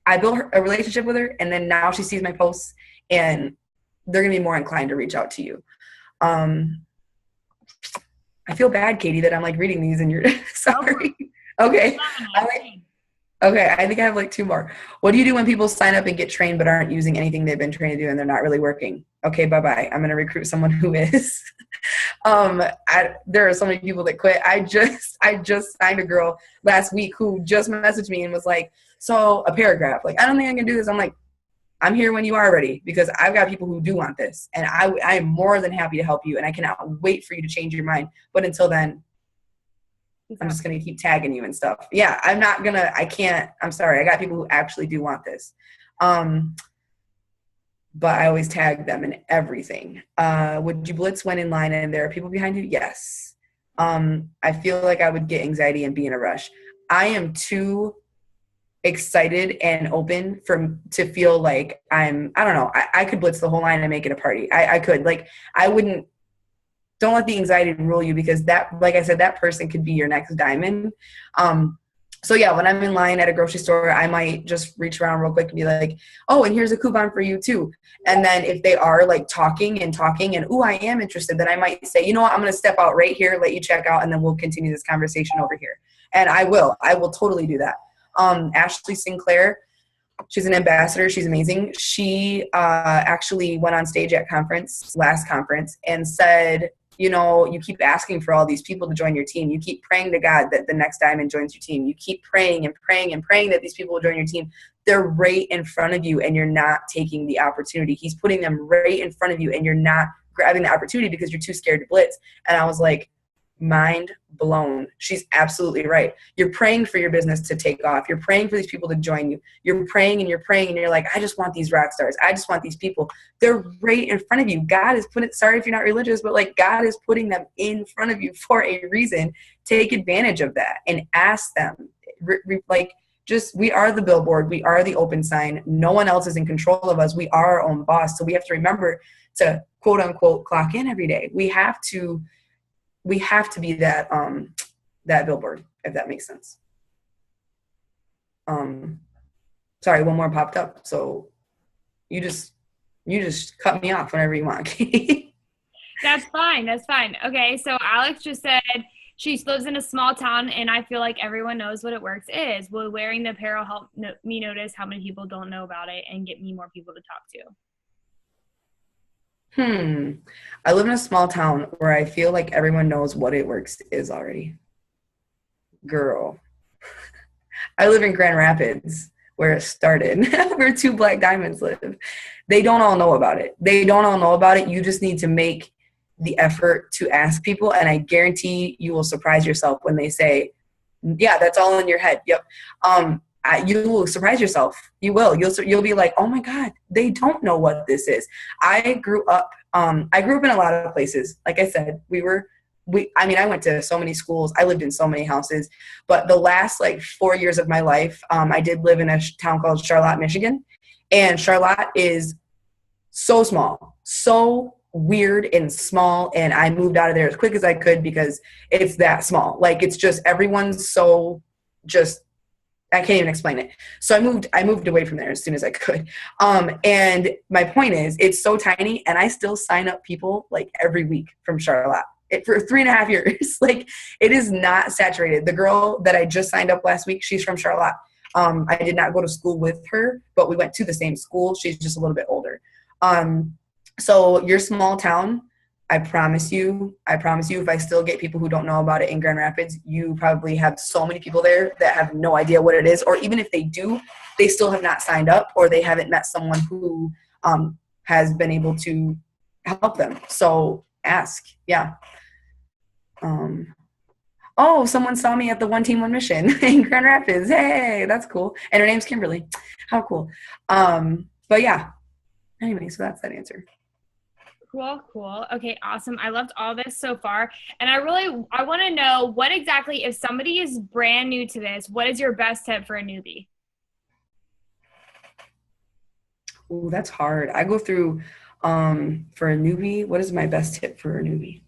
I built a relationship with her, and then now she sees my posts, and they're going to be more inclined to reach out to you. I feel bad, Katie, that I'm like reading these and you're sorry. Okay. I think I have like 2 more. What do you do when people sign up and get trained but aren't using anything they've been trained to do and they're not really working? Okay, bye-bye. I'm going to recruit someone who is. There are so many people that quit. I just signed a girl last week who just messaged me and was like, so a paragraph. Like, I don't think I can do this. I'm like, I'm here when you are ready, because I've got people who do want this, and I am more than happy to help you, and I cannot wait for you to change your mind. But until then, I'm just going to keep tagging you and stuff. Yeah, I'm sorry. I got people who actually do want this. But I always tag them in everything. Would you blitz when in line and there are people behind you? Yes. I feel like I would get anxiety and be in a rush. I am too excited and open to feel like I don't know. I could blitz the whole line and make it a party. I could. Like, I wouldn't. Don't let the anxiety rule you, because that, like I said, that person could be your next diamond. So yeah, when I'm in line at a grocery store, I might just reach around real quick and be like, oh, and here's a coupon for you too. And then if they are like talking and ooh, I am interested, then I might say, you know what, I'm going to step out right here, let you check out, and then we'll continue this conversation over here. And I will totally do that. Ashley Sinclair, she's an ambassador. She's amazing. She actually went on stage at last conference and said, you know, you keep asking for all these people to join your team. You keep praying to God that the next diamond joins your team. You keep praying and praying and praying that these people will join your team. They're right in front of you and you're not taking the opportunity. He's putting them right in front of you and you're not grabbing the opportunity because you're too scared to blitz. And I was like, mind blown. She's absolutely right. You're praying for your business to take off. You're praying for these people to join you. You're praying and you're like, I just want these rock stars. I just want these people. They're right in front of you. God is putting, sorry if you're not religious, but like God is putting them in front of you for a reason. Take advantage of that and ask them. We are the billboard. We are the open sign. No one else is in control of us. We are our own boss. So we have to remember to quote unquote clock in every day. We have to be that billboard, if that makes sense. Sorry, one more popped up. So you just cut me off whenever you want. That's fine. Okay, so Alex just said she lives in a small town and I feel like everyone knows what It Works is. Will wearing the apparel help me notice how many people don't know about it and get me more people to talk to? I live in a small town where I feel like everyone knows what It Works is already. Girl. I live in Grand Rapids, where it started, where 2 Black Diamonds live. They don't all know about it. You just need to make the effort to ask people, and I guarantee you will surprise yourself when they say, yeah, that's all in your head. Yep. You will surprise yourself. You will. You'll be like, oh my God, they don't know what this is. I grew up in a lot of places. Like I said, I went to so many schools. I lived in so many houses. But the last 4 years of my life, I did live in a town called Charlotte, Michigan. And Charlotte is so small, so weird and small. And I moved out of there as quick as I could because it's that small. It's just everyone's so just, I can't even explain it. So I moved away from there as soon as I could. And my point is, it's so tiny, and I still sign up people every week from Charlotte for 3.5 years. It is not saturated. The girl that I just signed up last week, she's from Charlotte. I did not go to school with her, but we went to the same school. She's just a little bit older. So your small town, I promise you, if I still get people who don't know about it in Grand Rapids, you probably have so many people there that have no idea what it is. Or even if they do, they still have not signed up or they haven't met someone who has been able to help them. So ask. Yeah. Oh, someone saw me at the One Team, One Mission in Grand Rapids. Hey, that's cool. And her name's Kimberly. How cool. But yeah. Anyway, so that's that answer. Cool. Okay, awesome. I loved all this so far. And I want to know what exactly, if somebody is brand new to this, what is your best tip for a newbie? Oh, that's hard. I go through, for a newbie, what is my best tip for a newbie?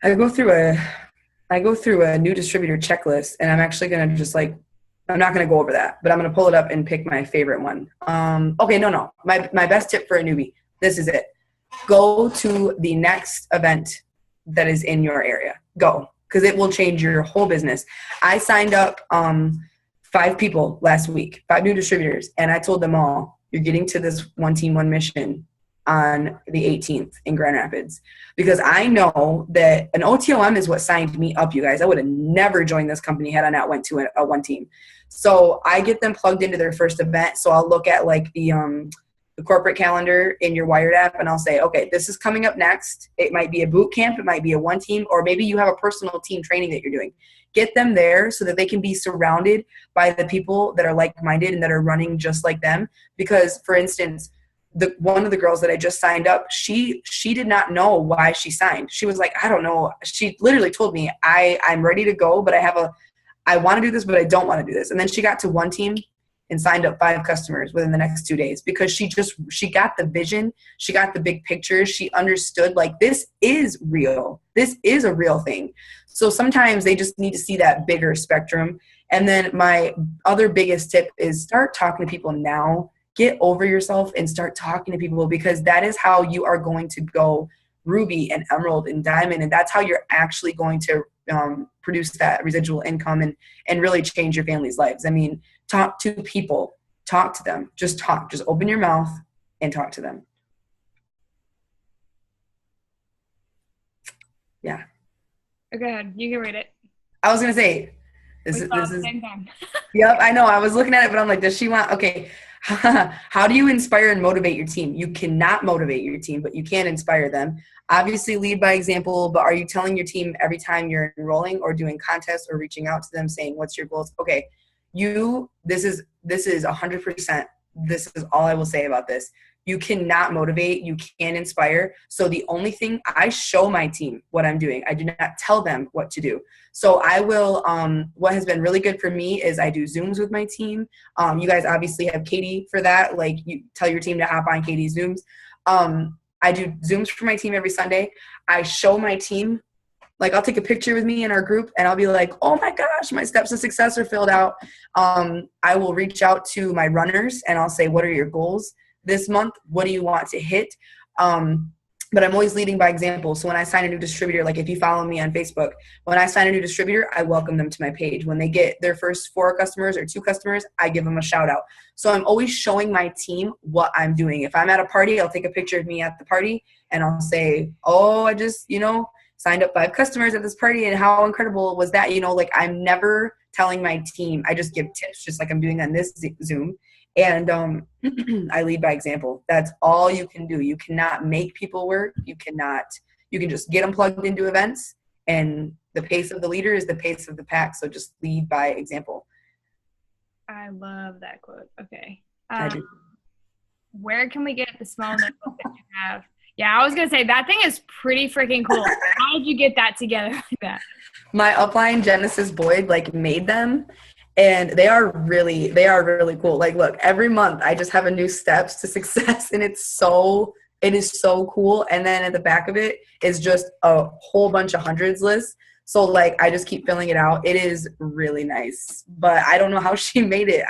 I go through a new distributor checklist, and I'm actually going to just I'm not going to go over that, but I'm going to pull it up and pick my favorite one. Okay, no. My best tip for a newbie. This is it. Go to the next event that is in your area. Go, because it will change your whole business. I signed up 5 people last week, 5 new distributors, and I told them all, you're getting to this One Team, One Mission on the 18th in Grand Rapids, because I know that an OTOM is what signed me up, you guys. I would have never joined this company had I not went to a One Team. So I get them plugged into their first event. So I'll look at the corporate calendar in your Wired app, and I'll say, okay, this is coming up next. It might be a boot camp, it might be a One Team, or maybe you have a personal team training that you're doing. Get them there so that they can be surrounded by the people that are like-minded and that are running just like them. Because, for instance, one of the girls that I just signed up, she did not know why she signed. She was like, I don't know. She literally told me, I'm ready to go, but I want to do this, but I don't want to do this. And then she got to One Team and signed up 5 customers within the next 2 days because she got the vision. She got the big picture. She understood this is real. This is a real thing. So sometimes they just need to see that bigger spectrum. And then my other biggest tip is start talking to people now. Get over yourself and start talking to people, because that is how you are going to go ruby and emerald and diamond. And that's how you're actually going to produce that residual income and really change your family's lives. I mean, talk to people, talk to them, just talk, just open your mouth and talk to them. Yeah. Go ahead. You can read it. I was going to say, We saw this it at the is, same time. yep, I know. I was looking at it, but I'm like, does she want, okay. How do you inspire and motivate your team? You cannot motivate your team, but you can inspire them. Obviously, lead by example, but are you telling your team every time you're enrolling or doing contests or reaching out to them saying, what's your goals? Okay, this is 100%. This is all I will say about this. You cannot motivate, you can inspire. So the only thing, I show my team what I'm doing. I do not tell them what to do. So I will, what has been really good for me is I do Zooms with my team. You guys obviously have Katie for that. Like, you tell your team to hop on Katie's Zooms. I do Zooms for my team every Sunday. I show my team, like, I'll take a picture with me in our group and I'll be like, oh my gosh, my steps to success are filled out. I will reach out to my runners and I'll say, what are your goals this month? What do you want to hit? But I'm always leading by example. So when I sign a new distributor, like if you follow me on Facebook, when I sign a new distributor, I welcome them to my page. When they get their first 4 customers or 2 customers, I give them a shout out. So I'm always showing my team what I'm doing. If I'm at a party, I'll take a picture of me at the party and I'll say, oh, I just, signed up 5 customers at this party and how incredible was that? Like, I'm never telling my team. I just give tips just like I'm doing on this Zoom. And I lead by example. That's all you can do. You cannot make people work. You can just get them plugged into events, and the pace of the leader is the pace of the pack. So just lead by example. I love that quote. Okay. I do. Where can we get the small notebook that you have? Yeah, I was going to say, that thing is pretty freaking cool. How did you get that together like that? My upline, Genesis Boyd, made them. And they are really cool. Like, look, every month I just have a new steps to success, and it is so cool. And then at the back of it is just a whole bunch of hundreds lists. So I just keep filling it out. It is really nice, but I don't know how she made it.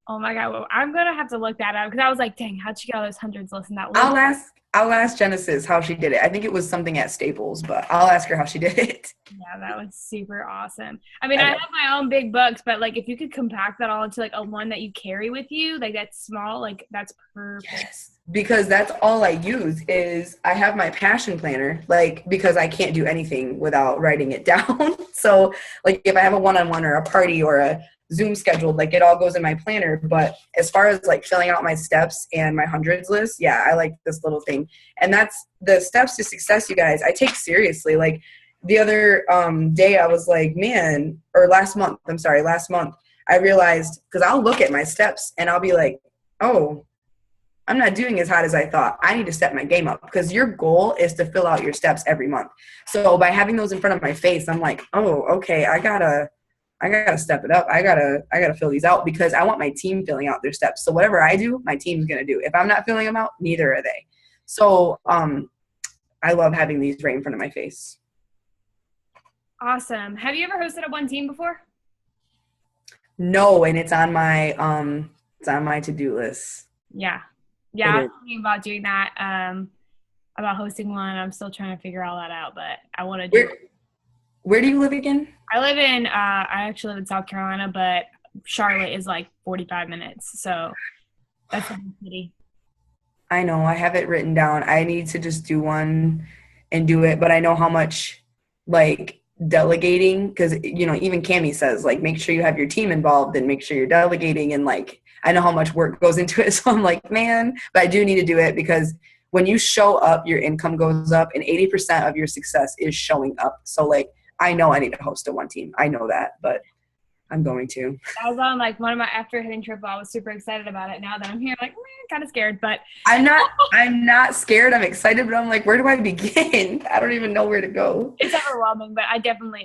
Oh my God. Well, I'm going to have to look that up because I was like, dang, how'd she get all those hundreds lists in that list? I'll ask Genesis how she did it. I think it was something at Staples, but I'll ask her how she did it. Yeah, that was super awesome. I mean, I have my own big books, but if you could compact that all into a one that you carry with you, that's small, that's perfect. Yes, because that's all I use is I have my passion planner, because I can't do anything without writing it down. So if I have a one-on-one or a party or a Zoom scheduled, it all goes in my planner. But as far as filling out my steps and my hundreds list, yeah, I like this little thing. And that's the steps to success, you guys, I take seriously. The other day I was last month, I realized, because I'll look at my steps and I'll be like, oh, I'm not doing as hot as I thought. I need to step my game up, because your goal is to fill out your steps every month. So by having those in front of my face, I'm like, oh, okay, I gotta step it up. I gotta fill these out, because I want my team filling out their steps. So whatever I do, my team's gonna do. If I'm not filling them out, neither are they. So I love having these right in front of my face. Awesome. Have you ever hosted a one team before? No, and it's on my to-do list. Yeah. Yeah, I was thinking about doing that, about hosting one. I'm still trying to figure all that out, but I want to do it. Where do you live again? I actually live in South Carolina, but Charlotte is 45 minutes. So that's a big city. I know. I have it written down. I need to just do one and do it. But I know how much delegating, because, even Cammie says, make sure you have your team involved and make sure you're delegating. And I know how much work goes into it. So I'm like, man, but I do need to do it, because when you show up, your income goes up, and 80% of your success is showing up. So I know I need to host a one team. I know that, but I'm going to. I was on one of my after hitting triple. I was super excited about it. Now that I'm here, kind of scared, but I'm not scared. I'm excited, but I'm like, where do I begin? I don't even know where to go. It's overwhelming, but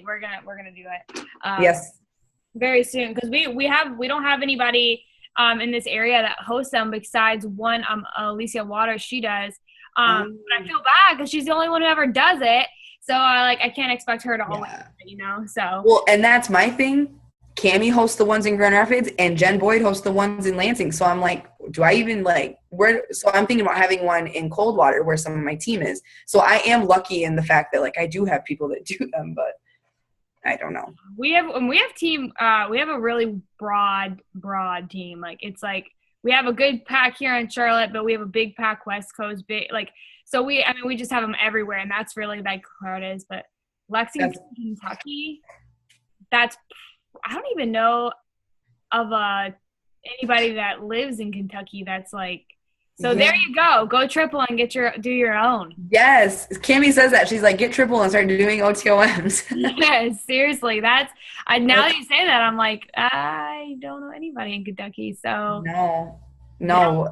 we're gonna do it. Yes. Very soon, because we don't have anybody in this area that hosts them besides one Alicia Waters. She does. But I feel bad because she's the only one who ever does it. So I can't expect her to always do it, so. Well, and that's my thing. Cammie hosts the ones in Grand Rapids, and Jen Boyd hosts the ones in Lansing. So I'm like, do I even where? So I'm thinking about having one in Coldwater where some of my team is. So I am lucky in the fact that I do have people that do them, but I don't know. We have a really broad team. It's we have a good pack here in Charlotte, but we have a big pack West Coast, So we just have them everywhere, and that's really like where it is. But Lexington, Kentucky, I don't even know of anybody that lives in Kentucky that's like, so there you go triple and do your own. Yes, Kimmy says that. She's like, get triple and start doing OTOMs. Yes, seriously. Now that you say that, I'm like, I don't know anybody in Kentucky. So no. Yeah.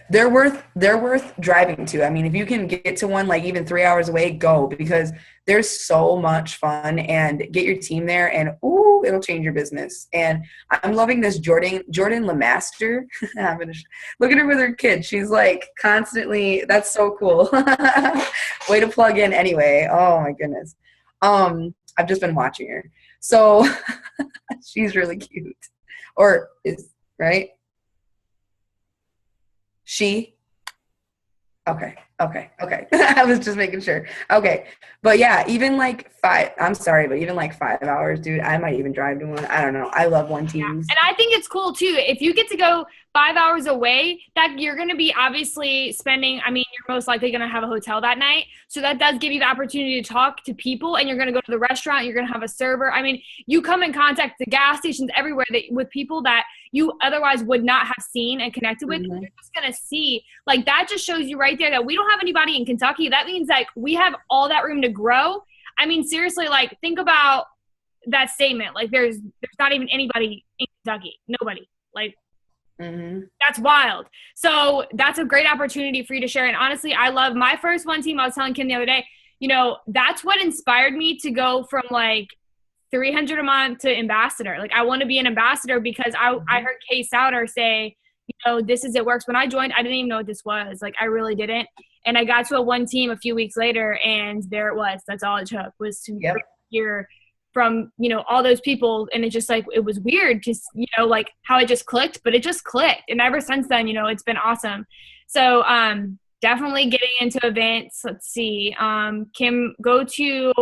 They're worth driving to. I mean, if you can get to one like even 3 hours away, go, because there's so much fun, and get your team there, and ooh, it'll change your business. And I'm loving this Jordan Lemaster. Look at her with her kid. She's like constantly, that's so cool. Way to plug in anyway. Oh my goodness. I've just been watching her. So she's really cute. Or is right? She? Okay. I was just making sure. Okay. But yeah, even like 5 hours, dude, I might even drive to one. I don't know. I love one teams. And I think it's cool too. If you get to go 5 hours away, that you're going to be obviously spending, you're most likely going to have a hotel that night. So that does give you the opportunity to talk to people, and you're going to go to the restaurant. You're going to have a server. You come in contact the gas stations everywhere with people that you otherwise would not have seen and connected with. Mm-hmm. You're just going to see, like, that just shows you right there that we don't have anybody in Kentucky. That means like we have all that room to grow. Seriously, like, think about that statement. Like, there's not even anybody in Kentucky. Nobody. Like, That's wild. So that's a great opportunity for you to share. And honestly, I love my first one team. I was telling Kim the other day, that's what inspired me to go from like 300 a month to ambassador. Like, I want to be an ambassador because I heard Kay Souter say, this is, it works. When I joined, I didn't even know what this was. Like, I really didn't. And I got to a one team a few weeks later, and there it was. That's all it took, was to hear from, all those people. And it just like, it was weird to, like how it just clicked, but it just clicked. And ever since then, it's been awesome. So definitely getting into events. Let's see. Kim, go to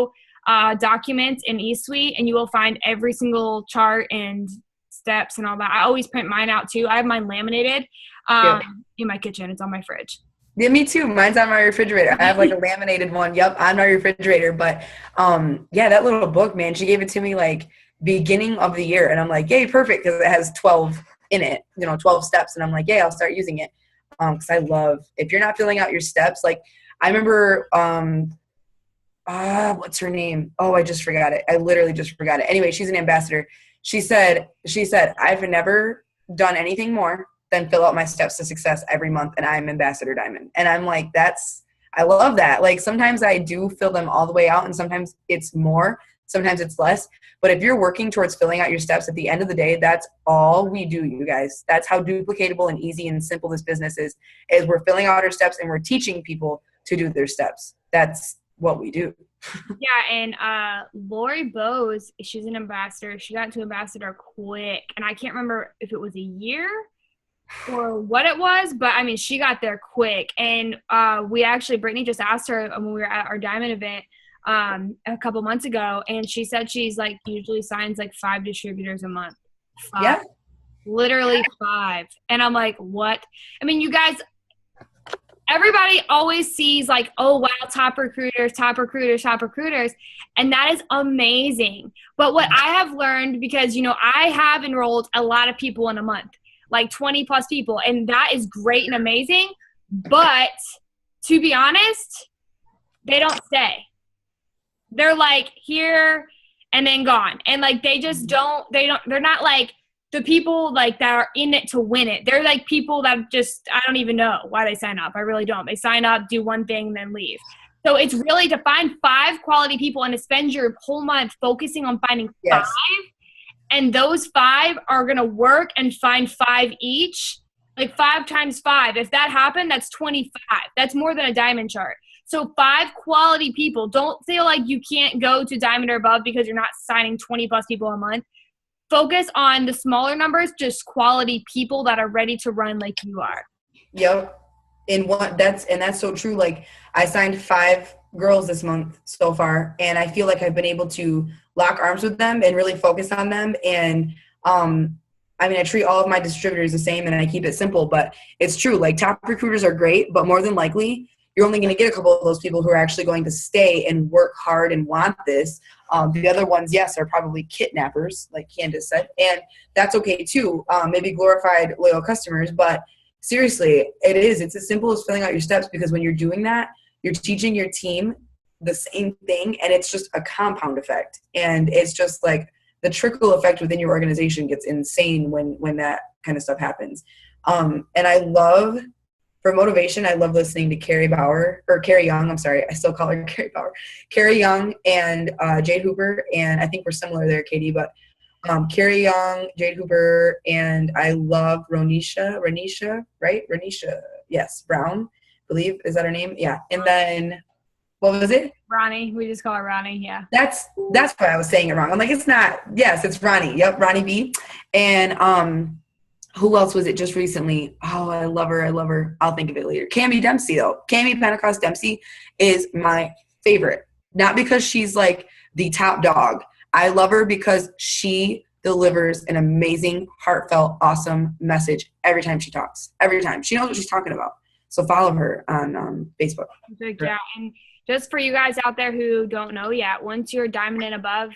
documents in eSuite, and you will find every single chart and steps and all that. I always print mine out too. I have mine laminated in my kitchen. It's on my fridge. Yeah, me too. Mine's on my refrigerator. I have like a laminated one. Yep, on my refrigerator. But that little book, man, she gave it to me like beginning of the year, and I'm like, yay, perfect, because it has 12 in it, 12 steps, and I'm like, yay, I'll start using it. Because I love, if you're not filling out your steps, like I remember, what's her name? Oh, I just forgot it. I literally just forgot it. Anyway, she's an ambassador. She said, I've never done anything more than fill out my steps to success every month, and I'm Ambassador Diamond. And I'm like, I love that. Like, sometimes I do fill them all the way out, and sometimes it's more, sometimes it's less. But if you're working towards filling out your steps, at the end of the day, that's all we do, you guys. That's how duplicatable and easy and simple this business is we're filling out our steps, and we're teaching people to do their steps. That's what we do. Yeah, and Lori Bose, she's an ambassador. She got to ambassador quick, and I can't remember if it was a year or what it was, but she got there quick. And Brittany just asked her when we were at our Diamond event a couple months ago, and she said she's like usually signs like 5 distributors a month. 5. Yeah, literally 5. And I'm like, what? You guys, everybody always sees like, oh wow, top recruiters, and that is amazing. But what I have learned, because I have enrolled a lot of people in a month, like 20 plus people, and that is great and amazing. But to be honest, they don't stay. They're like here and then gone. And like, they're not like the people like that are in it to win it. They're like people that just, I don't even know why they sign up. I really don't. They sign up, do one thing, then leave. So it's really to find 5 quality people and to spend your whole month focusing on finding 5. And those 5 are going to work and find 5 each, like 5 times 5. If that happened, that's 25. That's more than a diamond chart. So 5 quality people. Don't feel like you can't go to diamond or above because you're not signing 20 plus people a month. Focus on the smaller numbers, just quality people that are ready to run like you are. Yep. That's so true. Like, I signed 5 girls this month so far, and I feel like I've been able to lock arms with them and really focus on them. And I treat all of my distributors the same, and I keep it simple, but it's true. Like, top recruiters are great, but more than likely you're only going to get a couple of those people who are actually going to stay and work hard and want this. The other ones, yes, are probably kidnappers, like Candace said, and that's okay too. Maybe glorified loyal customers, but seriously, it's as simple as filling out your steps, because when you're doing that, you're teaching your team the same thing, and it's just a compound effect, and it's just like the trickle effect within your organization gets insane when that kind of stuff happens. And I love, for motivation, I love listening to Carrie Young. I'm sorry, I still call her Carrie Bauer. Carrie Young and Jade Hooper, and I think we're similar there, Katie, but Carrie Young, Jade Hooper, and I love Ronisha, right? Ronisha, yes, Brown, I believe, is that her name? Yeah. And then, what was it? Ronnie. We just call her Ronnie, yeah. That's why I was saying it wrong. I'm like, it's not, yes, it's Ronnie. Yep, Ronnie B. And who else was it just recently? Oh, I love her. I'll think of it later. Cami Dempsey, though. Cami Pentecost Dempsey is my favorite. Not because she's like the top dog. I love her because she delivers an amazing, heartfelt, awesome message every time she talks. Every time. She knows what she's talking about. So follow her on Facebook. Yeah, and just for you guys out there who don't know yet, once you're diamond and above,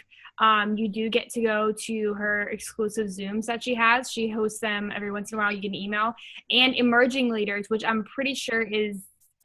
you do get to go to her exclusive Zooms that she has. She hosts them every once in a while. You get an email. And emerging leaders, which I'm pretty sure is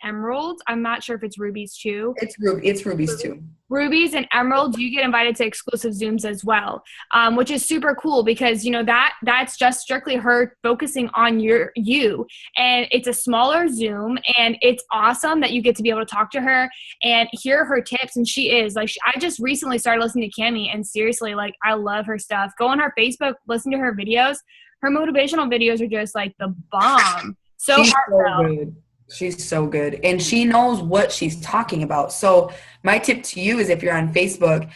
Emerald. I'm not sure if it's Rubies too. It's Rubies too. Rubies and Emerald, you get invited to exclusive Zooms as well, which is super cool because, you know, that's just strictly her focusing on you. And it's a smaller Zoom, and it's awesome that you get to be able to talk to her and hear her tips. And she is like, I just recently started listening to Cami, and seriously, like, I love her stuff. Go on her Facebook, listen to her videos. Her motivational videos are just like the bomb. She's so good. She's so good, and she knows what she's talking about. So my tip to you is, if you're on Facebook,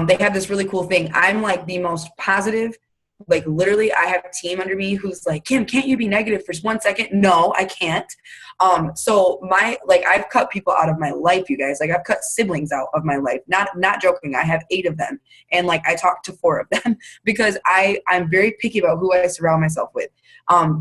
they have this really cool thing. I'm like the most positive, like literally I have a team under me who's like, Kim, can't you be negative for 1 second? No, I can't. So I've cut people out of my life, you guys. Like, I've cut siblings out of my life. Not joking. I have 8 of them, and like I talk to 4 of them because I'm very picky about who I surround myself with.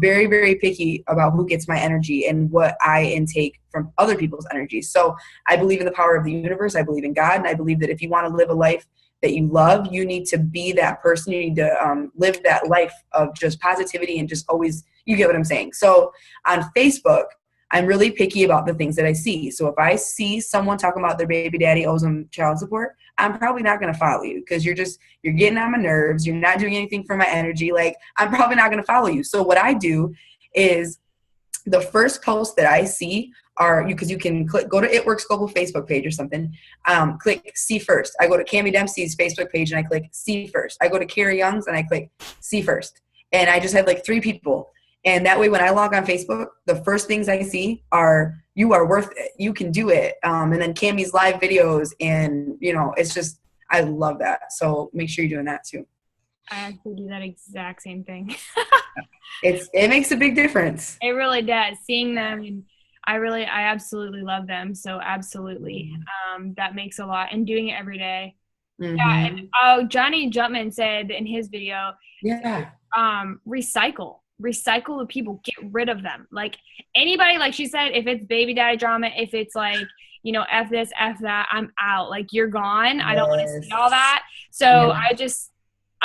Very, very picky about who gets my energy and what I intake from other people's energy. So I believe in the power of the universe. I believe in God. And I believe that if you want to live a life that you love, you need to be that person. You need to live that life of just positivity and just always, you get what I'm saying? So on Facebook, I'm really picky about the things that I see. So if I see someone talking about their baby daddy owes them child support, I'm probably not going to follow you because you're getting on my nerves. You're not doing anything for my energy. Like, I'm probably not going to follow you. So what I do is the first post that I see are, because you can go to It Works Global Facebook page or something, click see first. I go to Cami Dempsey's Facebook page and I click see first. I go to Carrie Young's and I click see first. And I just have like 3 people. And that way, when I log on Facebook, the first things I see are, you are worth it. You can do it. And then Cami's live videos, and, you know, it's just, I love that. So make sure you're doing that too. I actually do that exact same thing. It makes a big difference. It really does. Seeing them, and I absolutely love them. So absolutely. That makes a lot. And doing it every day. Mm-hmm. Yeah. And Johnny Jumpman said in his video, recycle the people, get rid of them. Like, anybody, like she said, if it's baby daddy drama, if it's like, you know, F this, F that, I'm out. Like, you're gone. Yes. I don't want to see all that. So I just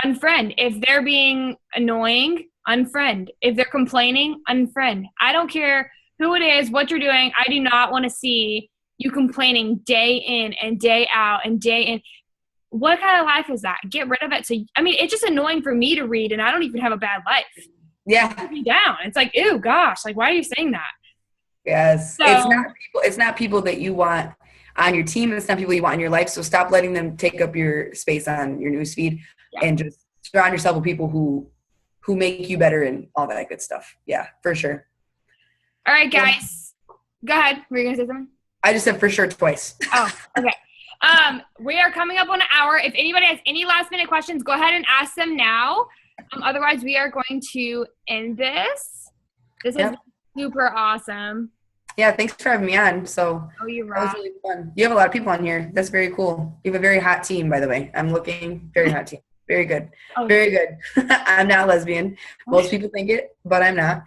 unfriend. If they're being annoying, unfriend. If they're complaining, unfriend. I don't care who it is, what you're doing. I do not want to see you complaining day in and day out and day in. What kind of life is that? Get rid of it. So, I mean, it's just annoying for me to read, and I don't even have a bad life. Yeah. Me down. It's like, ew, gosh, like, why are you saying that? Yes. So, it's not people that you want on your team. It's not people you want in your life. So stop letting them take up your space on your newsfeed, and just surround yourself with people who make you better and all that good stuff. Yeah, for sure. All right, guys. Go ahead. Were you going to say something? I just said for sure twice. Oh, okay. We are coming up on an hour. If anybody has any last minute questions, go ahead and ask them now. Otherwise, we are going to end this. This is super awesome. Yeah, thanks for having me on. So you rock. That was really fun. You have a lot of people on here. That's very cool. You have a very hot team, by the way. I'm looking very hot team. Very good. Oh, Very good. I'm not lesbian. Most people think it, but I'm not.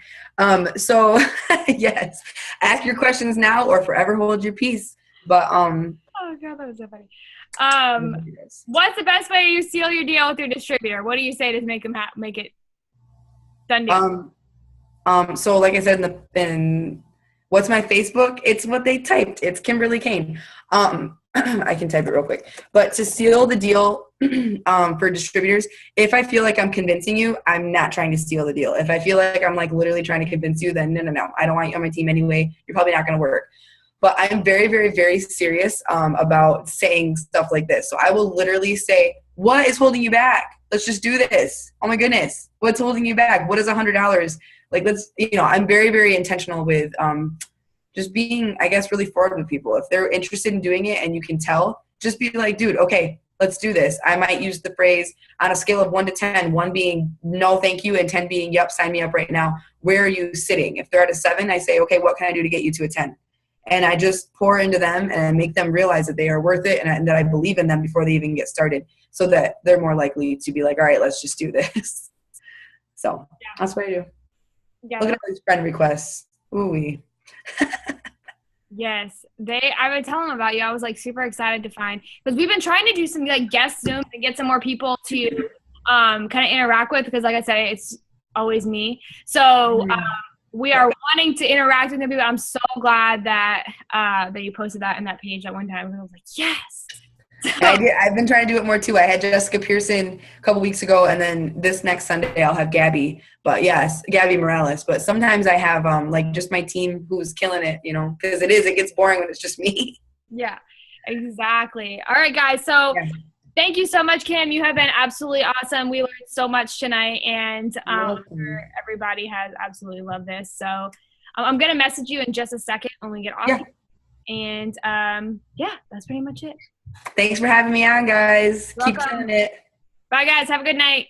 So yes, ask your questions now or forever hold your peace. But oh God, that was so funny. What's the best way you seal your deal with your distributor? What do you say to make them make it done deal? So like I said in what's my Facebook? It's what they typed. It's Kimberly Cain. I can type it real quick. But to seal the deal for distributors, if I feel like I'm convincing you, I'm not trying to steal the deal. If I feel like I'm like literally trying to convince you, then no. I don't want you on my team anyway. You're probably not going to work. But I'm very, very, very serious about saying stuff like this. So I will literally say, what is holding you back? Let's just do this. Oh my goodness. What's holding you back? What is $100? Like, I'm very, very intentional with just being, I guess, really forward with people. If they're interested in doing it and you can tell, just be like, dude, okay, let's do this. I might use the phrase on a scale of 1 to 10, 1 being no, thank you, and 10 being, yep, sign me up right now. Where are you sitting? If they're at a 7, I say, okay, what can I do to get you to a 10? And I just pour into them and make them realize that they are worth it and that I believe in them before they even get started, so that they're more likely to be like, all right, let's just do this. So that's what I do. Yeah. Look at all these friend requests. Ooh-wee. Yes, I would tell them about you. I was like super excited to find, because we've been trying to do some like guest Zooms and get some more people to kind of interact with, because like I said, it's always me. So we are wanting to interact with the people. I'm so glad that that you posted that in that page at one time. I was like, yes. I've been trying to do it more too. I had Jessica Pearson a couple weeks ago, and then this next Sunday I'll have Gabby. But yes, Gabby Morales. But sometimes I have like just my team who's killing it, because it gets boring when it's just me. Yeah, exactly. All right, guys. So thank you so much, Kim. You have been absolutely awesome. We learned so much tonight, and everybody has absolutely loved this. So I'm going to message you in just a second when we get off. Yeah. And that's pretty much it. Thanks for having me on, guys. Keep killing it. Bye, guys. Have a good night.